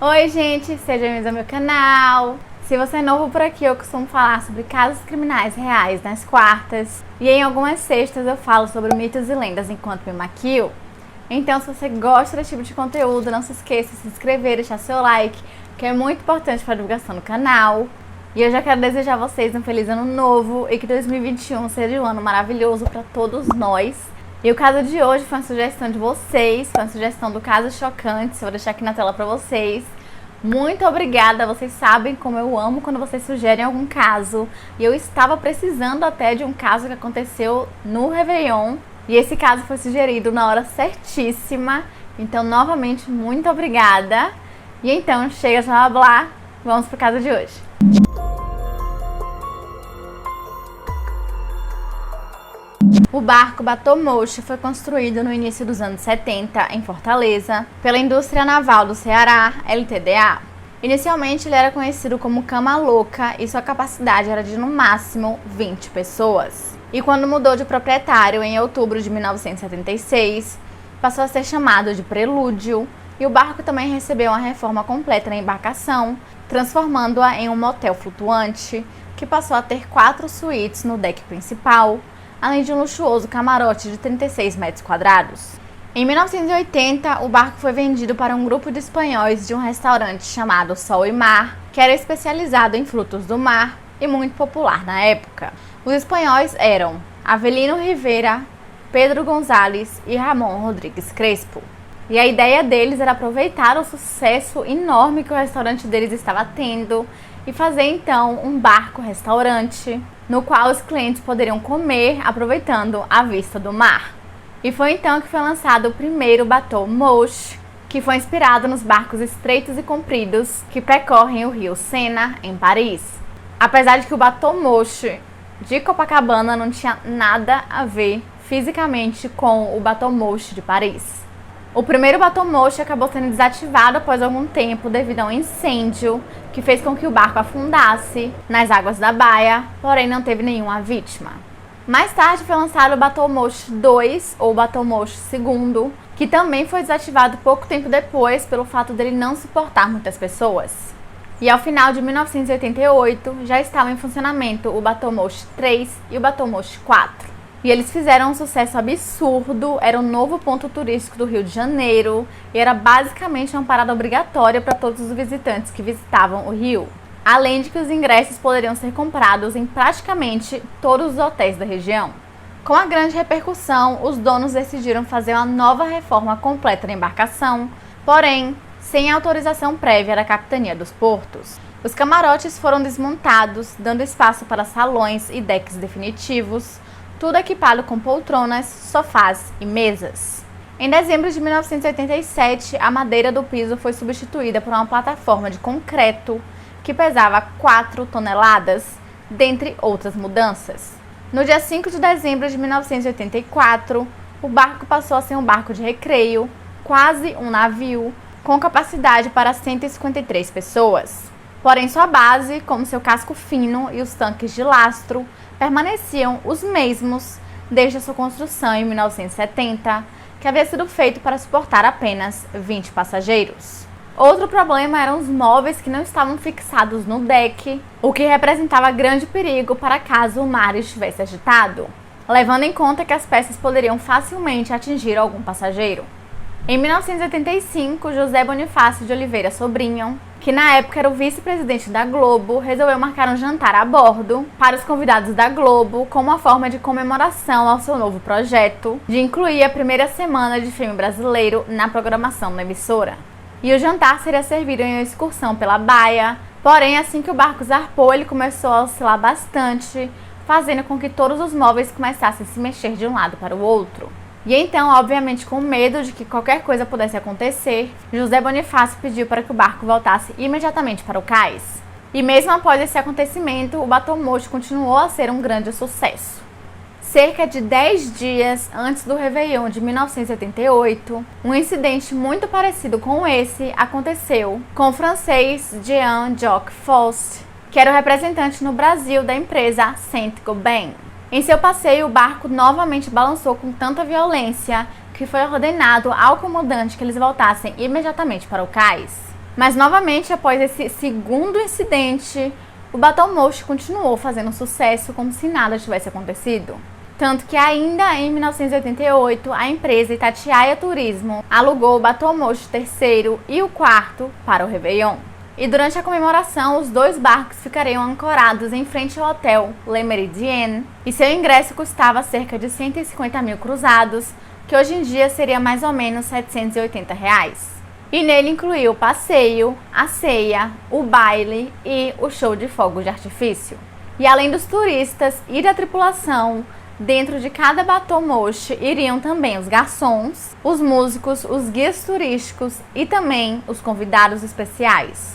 Oi gente, sejam bem-vindos ao meu canal. Se você é novo por aqui, eu costumo falar sobre casos criminais reais nas quartas e em algumas sextas eu falo sobre mitos e lendas enquanto me maquio. Então, se você gosta desse tipo de conteúdo, não se esqueça de se inscrever, deixar seu like, que é muito importante para a divulgação do canal. E eu já quero desejar a vocês um feliz ano novo e que 2021 seja um ano maravilhoso para todos nós. E o caso de hoje foi uma sugestão de vocês, foi uma sugestão do Caso Chocante, eu vou deixar aqui na tela para vocês. Muito obrigada, vocês sabem como eu amo quando vocês sugerem algum caso. E eu estava precisando até de um caso que aconteceu no Réveillon. E esse caso foi sugerido na hora certíssima. Então, novamente, muito obrigada. E então, chega de blá blá, vamos pro caso de hoje. O barco Batomocho foi construído no início dos anos 70 em Fortaleza pela Indústria Naval do Ceará, LTDA. Inicialmente ele era conhecido como Cama Louca e sua capacidade era de no máximo 20 pessoas. E quando mudou de proprietário em outubro de 1976, passou a ser chamado de Prelúdio e o barco também recebeu uma reforma completa na embarcação, transformando-a em um motel flutuante que passou a ter 4 suítes no deck principal, além de um luxuoso camarote de 36 metros quadrados. Em 1980, o barco foi vendido para um grupo de espanhóis de um restaurante chamado Sol e Mar, que era especializado em frutos do mar e muito popular na época. Os espanhóis eram Avelino Rivera, Pedro González e Ramon Rodrigues Crespo. E a ideia deles era aproveitar o sucesso enorme que o restaurante deles estava tendo e fazer então um barco-restaurante no qual os clientes poderiam comer aproveitando a vista do mar. E foi então que foi lançado o primeiro Batomocho, que foi inspirado nos barcos estreitos e compridos que percorrem o rio Sena, em Paris. Apesar de que o Batomocho de Copacabana não tinha nada a ver fisicamente com o Batomocho de Paris. O primeiro Batomocho acabou sendo desativado após algum tempo devido a um incêndio que fez com que o barco afundasse nas águas da baía, porém não teve nenhuma vítima. Mais tarde foi lançado o Batomocho 2 ou Batomocho 2, que também foi desativado pouco tempo depois pelo fato dele não suportar muitas pessoas. E ao final de 1988 já estavam em funcionamento o Batomocho 3 e o Batomocho 4. E eles fizeram um sucesso absurdo, era um novo ponto turístico do Rio de Janeiro e era basicamente uma parada obrigatória para todos os visitantes que visitavam o Rio. Além de que os ingressos poderiam ser comprados em praticamente todos os hotéis da região. Com a grande repercussão, os donos decidiram fazer uma nova reforma completa da embarcação, porém, sem autorização prévia da Capitania dos Portos. Os camarotes foram desmontados, dando espaço para salões e decks definitivos, tudo equipado com poltronas, sofás e mesas. Em dezembro de 1987, a madeira do piso foi substituída por uma plataforma de concreto que pesava 4 toneladas, dentre outras mudanças. No dia 5 de dezembro de 1984, o barco passou a ser um barco de recreio, quase um navio, com capacidade para 153 pessoas. Porém, sua base, como seu casco fino e os tanques de lastro, permaneciam os mesmos desde a sua construção em 1970, que havia sido feito para suportar apenas 20 passageiros. Outro problema eram os móveis que não estavam fixados no deck, o que representava grande perigo para caso o mar estivesse agitado, levando em conta que as peças poderiam facilmente atingir algum passageiro. Em 1985, José Bonifácio de Oliveira Sobrinho, que na época era o vice-presidente da Globo, resolveu marcar um jantar a bordo para os convidados da Globo como uma forma de comemoração ao seu novo projeto de incluir a primeira semana de filme brasileiro na programação da emissora. E o jantar seria servido em uma excursão pela baía, porém assim que o barco zarpou ele começou a oscilar bastante, fazendo com que todos os móveis começassem a se mexer de um lado para o outro. E então, obviamente com medo de que qualquer coisa pudesse acontecer, José Bonifácio pediu para que o barco voltasse imediatamente para o cais. E mesmo após esse acontecimento, o Batomocho continuou a ser um grande sucesso. Cerca de 10 dias antes do Réveillon de 1978, um incidente muito parecido com esse aconteceu com o francês Jean-Jacques Faust, que era o representante no Brasil da empresa Saint-Gobain. Em seu passeio, o barco novamente balançou com tanta violência que foi ordenado ao comandante que eles voltassem imediatamente para o cais. Mas novamente, após esse segundo incidente, o Batomoshi continuou fazendo sucesso como se nada tivesse acontecido. Tanto que ainda em 1988, a empresa Itatiaia Turismo alugou o Batomoshi III e o quarto para o Réveillon. E durante a comemoração, os 2 barcos ficariam ancorados em frente ao hotel Le Méridien, e seu ingresso custava cerca de 150 mil cruzados, que hoje em dia seria mais ou menos R$780. E nele incluiu o passeio, a ceia, o baile e o show de fogos de artifício. E além dos turistas e da tripulação, dentro de cada Batomoshi iriam também os garçons, os músicos, os guias turísticos e também os convidados especiais.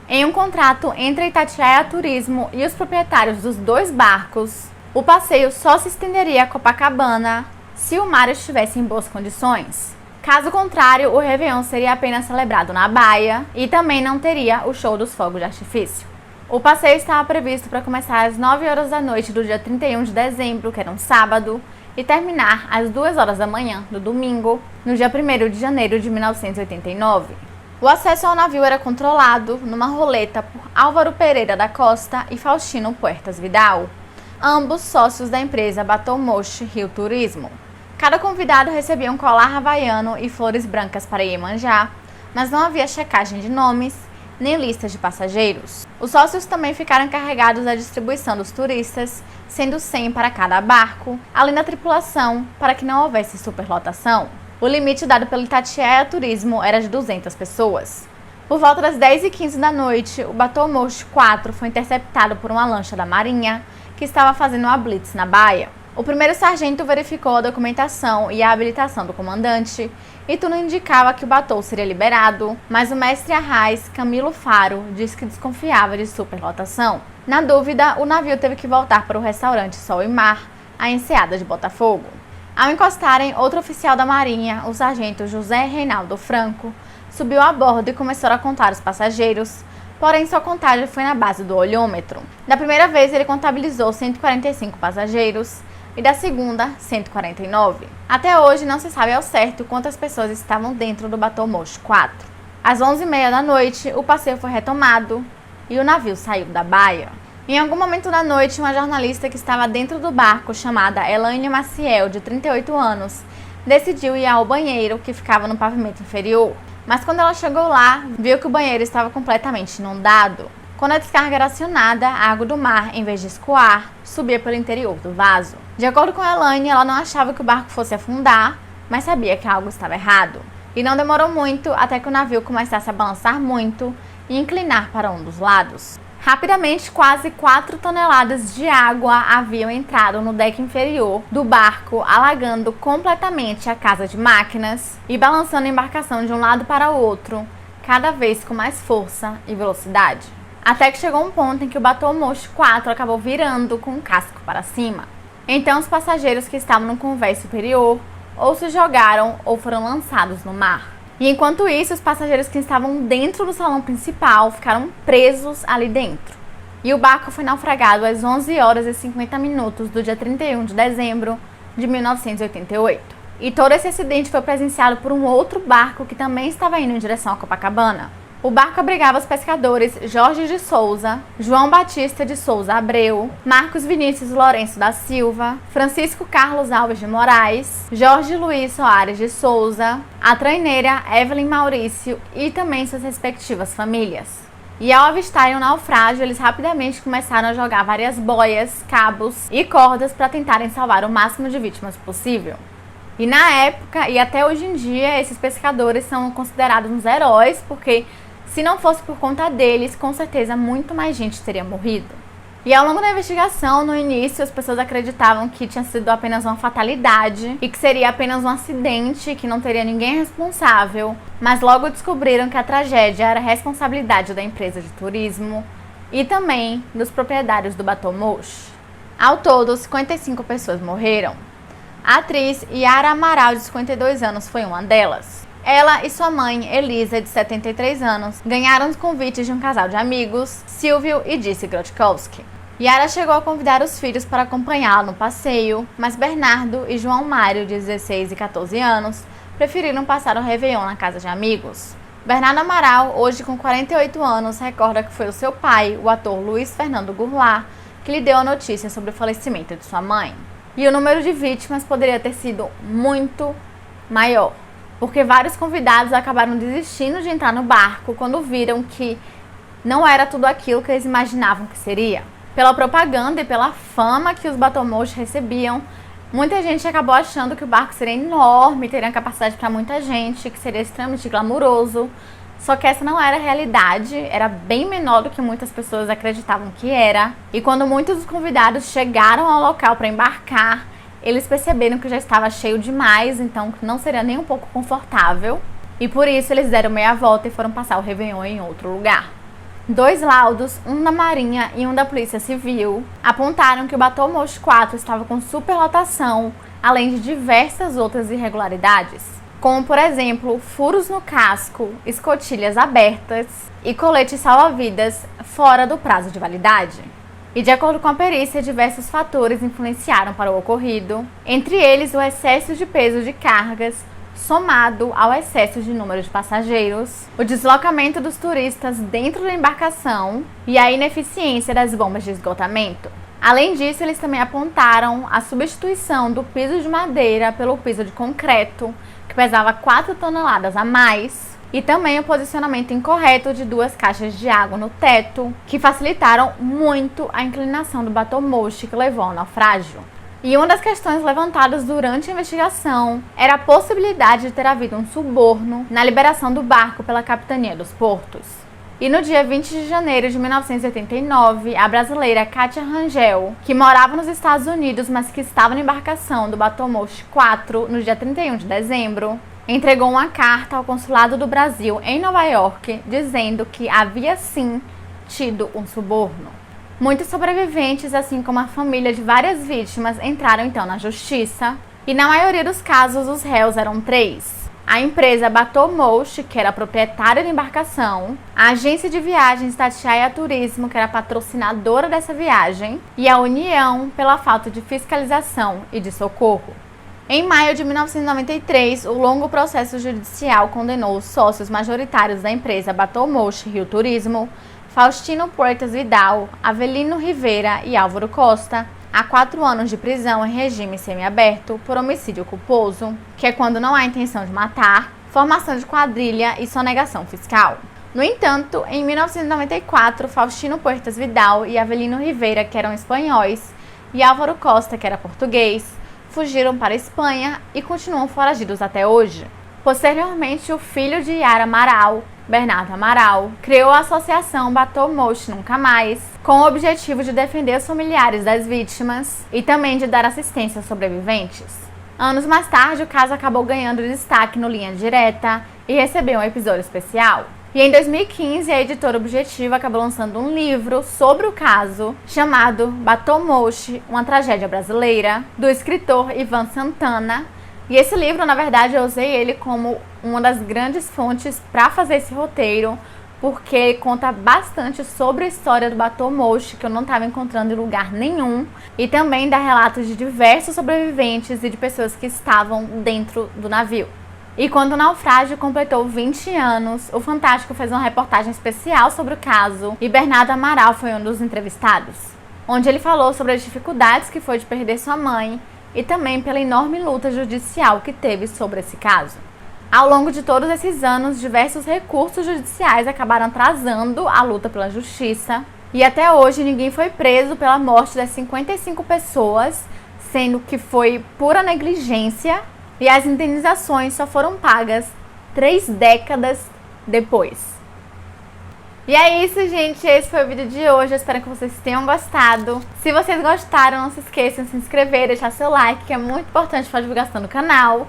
Em um contrato entre a Itatiaia Turismo e os proprietários dos 2 barcos, o passeio só se estenderia a Copacabana se o mar estivesse em boas condições. Caso contrário, o Réveillon seria apenas celebrado na baía e também não teria o show dos fogos de artifício. O passeio estava previsto para começar às 9 horas da noite do dia 31 de dezembro, que era um sábado, e terminar às 2 horas da manhã do domingo, no dia 1º de janeiro de 1989. O acesso ao navio era controlado numa roleta por Álvaro Pereira da Costa e Faustino Puertas Vidal, ambos sócios da empresa Batomoshi Rio Turismo. Cada convidado recebia um colar havaiano e flores brancas para Iemanjá, mas não havia checagem de nomes nem lista de passageiros. Os sócios também ficaram encarregados da distribuição dos turistas, sendo 100 para cada barco, além da tripulação, para que não houvesse superlotação. O limite dado pelo Itatiaia Turismo era de 200 pessoas. Por volta das 10h15 da noite, o Batomoshi IV foi interceptado por uma lancha da Marinha, que estava fazendo uma blitz na baía. O primeiro sargento verificou a documentação e a habilitação do comandante, e tudo indicava que o Batô seria liberado, mas o mestre Arraiz, Camilo Faro, disse que desconfiava de superlotação. Na dúvida, o navio teve que voltar para o restaurante Sol e Mar, a enseada de Botafogo. Ao encostarem, outro oficial da Marinha, o sargento José Reinaldo Franco, subiu a bordo e começou a contar os passageiros, porém sua contagem foi na base do olhômetro. Da primeira vez, ele contabilizou 145 passageiros, e da segunda, 149. Até hoje não se sabe ao certo quantas pessoas estavam dentro do Batomoshi IV. Às 11h30 da noite, o passeio foi retomado e o navio saiu da baía. Em algum momento da noite, uma jornalista que estava dentro do barco, chamada Elaine Maciel, de 38 anos, decidiu ir ao banheiro que ficava no pavimento inferior. Mas quando ela chegou lá, viu que o banheiro estava completamente inundado. Quando a descarga era acionada, a água do mar, em vez de escoar, subia pelo interior do vaso. De acordo com Elaine, ela não achava que o barco fosse afundar, mas sabia que algo estava errado. E não demorou muito até que o navio começasse a balançar muito e inclinar para um dos lados. Rapidamente, quase 4 toneladas de água haviam entrado no deck inferior do barco, alagando completamente a casa de máquinas e balançando a embarcação de um lado para o outro, cada vez com mais força e velocidade. Até que chegou um ponto em que o Batomoshi IV acabou virando com o casco para cima. Então os passageiros que estavam no convés superior ou se jogaram ou foram lançados no mar. E enquanto isso, os passageiros que estavam dentro do salão principal ficaram presos ali dentro. E o barco foi naufragado às 11h50 do dia 31 de dezembro de 1988. E todo esse acidente foi presenciado por um outro barco que também estava indo em direção a Copacabana. O barco abrigava os pescadores Jorge de Souza, João Batista de Souza Abreu, Marcos Vinícius Lourenço da Silva, Francisco Carlos Alves de Moraes, Jorge Luiz Soares de Souza, a traineira Evelyn Maurício e também suas respectivas famílias. E ao avistarem o naufrágio, eles rapidamente começaram a jogar várias boias, cabos e cordas para tentarem salvar o máximo de vítimas possível. E na época, e até hoje em dia, esses pescadores são considerados uns heróis, porque se não fosse por conta deles, com certeza muito mais gente teria morrido. E ao longo da investigação, no início, as pessoas acreditavam que tinha sido apenas uma fatalidade e que seria apenas um acidente, que não teria ninguém responsável, mas logo descobriram que a tragédia era responsabilidade da empresa de turismo e também dos proprietários do Batomoshi. Ao todo, 55 pessoas morreram. A atriz Yara Amaral, de 52 anos, foi uma delas. Ela e sua mãe, Elisa, de 73 anos, ganharam os convites de um casal de amigos, Silvio e Disse Grotkowski. Yara chegou a convidar os filhos para acompanhá-la no passeio, mas Bernardo e João Mário, de 16 e 14 anos, preferiram passar o Réveillon na casa de amigos. Bernardo Amaral, hoje com 48 anos, recorda que foi o seu pai, o ator Luiz Fernando Goulart, que lhe deu a notícia sobre o falecimento de sua mãe. E o número de vítimas poderia ter sido muito maior, porque vários convidados acabaram desistindo de entrar no barco quando viram que não era tudo aquilo que eles imaginavam que seria. Pela propaganda e pela fama que os Batomoshi recebiam, muita gente acabou achando que o barco seria enorme, teria capacidade para muita gente, que seria extremamente glamuroso. Só que essa não era a realidade, era bem menor do que muitas pessoas acreditavam que era. E quando muitos dos convidados chegaram ao local para embarcar, eles perceberam que já estava cheio demais, então não seria nem um pouco confortável. E por isso eles deram meia volta e foram passar o Réveillon em outro lugar. 2 laudos, um da Marinha e um da Polícia Civil, apontaram que o Batomoshi 4 estava com superlotação, além de diversas outras irregularidades, como, por exemplo, furos no casco, escotilhas abertas e coletes salva-vidas fora do prazo de validade. E de acordo com a perícia, diversos fatores influenciaram para o ocorrido, entre eles o excesso de peso de cargas, somado ao excesso de número de passageiros, o deslocamento dos turistas dentro da embarcação e a ineficiência das bombas de esgotamento. Além disso, eles também apontaram a substituição do piso de madeira pelo piso de concreto, que pesava 4 toneladas a mais, e também o posicionamento incorreto de 2 caixas de água no teto, que facilitaram muito a inclinação do Batomoshi que levou ao naufrágio. E uma das questões levantadas durante a investigação era a possibilidade de ter havido um suborno na liberação do barco pela Capitania dos Portos. E no dia 20 de janeiro de 1989, a brasileira Kátia Rangel, que morava nos Estados Unidos, mas que estava na embarcação do Batomoshi 4 no dia 31 de dezembro, entregou uma carta ao Consulado do Brasil em Nova York, dizendo que havia sim tido um suborno. Muitos sobreviventes, assim como a família de várias vítimas, entraram então na justiça, e na maioria dos casos os réus eram 3. A empresa Batomoshi, que era proprietária da embarcação, a agência de viagens Tatiaia Turismo, que era patrocinadora dessa viagem, e a União pela falta de fiscalização e de socorro. Em maio de 1993, o longo processo judicial condenou os sócios majoritários da empresa Batomoshi Rio Turismo, Faustino Puertas Vidal, Avelino Rivera e Álvaro Costa, a 4 anos de prisão em regime semiaberto por homicídio culposo, que é quando não há intenção de matar, formação de quadrilha e sonegação fiscal. No entanto, em 1994, Faustino Puertas Vidal e Avelino Rivera, que eram espanhóis, e Álvaro Costa, que era português, fugiram para a Espanha e continuam foragidos até hoje. Posteriormente, o filho de Yara Amaral, Bernardo Amaral, criou a associação Batomoshi Nunca Mais, com o objetivo de defender os familiares das vítimas e também de dar assistência aos sobreviventes. Anos mais tarde, o caso acabou ganhando destaque no Linha Direta e recebeu um episódio especial. E em 2015, a editora Objetivo acabou lançando um livro sobre o caso, chamado Batomoshi, uma tragédia brasileira, do escritor Ivan Santana. E esse livro, na verdade, eu usei ele como uma das grandes fontes para fazer esse roteiro, porque ele conta bastante sobre a história do Batomoshi, que eu não estava encontrando em lugar nenhum, e também dá relatos de diversos sobreviventes e de pessoas que estavam dentro do navio. E quando o naufrágio completou 20 anos, o Fantástico fez uma reportagem especial sobre o caso, e Bernardo Amaral foi um dos entrevistados, onde ele falou sobre as dificuldades que foi de perder sua mãe, e também pela enorme luta judicial que teve sobre esse caso. Ao longo de todos esses anos, diversos recursos judiciais acabaram atrasando a luta pela justiça, e até hoje ninguém foi preso pela morte das 55 pessoas, sendo que foi pura negligência, e as indenizações só foram pagas 3 décadas depois. E é isso, gente. Esse foi o vídeo de hoje. Eu espero que vocês tenham gostado. Se vocês gostaram, não se esqueçam de se inscrever, deixar seu like, que é muito importante para a divulgação do canal.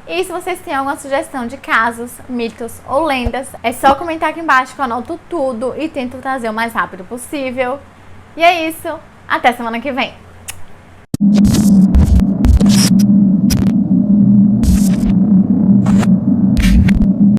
E se vocês têm alguma sugestão de casos, mitos ou lendas, é só comentar aqui embaixo que eu anoto tudo e tento trazer o mais rápido possível. E é isso. Até semana que vem.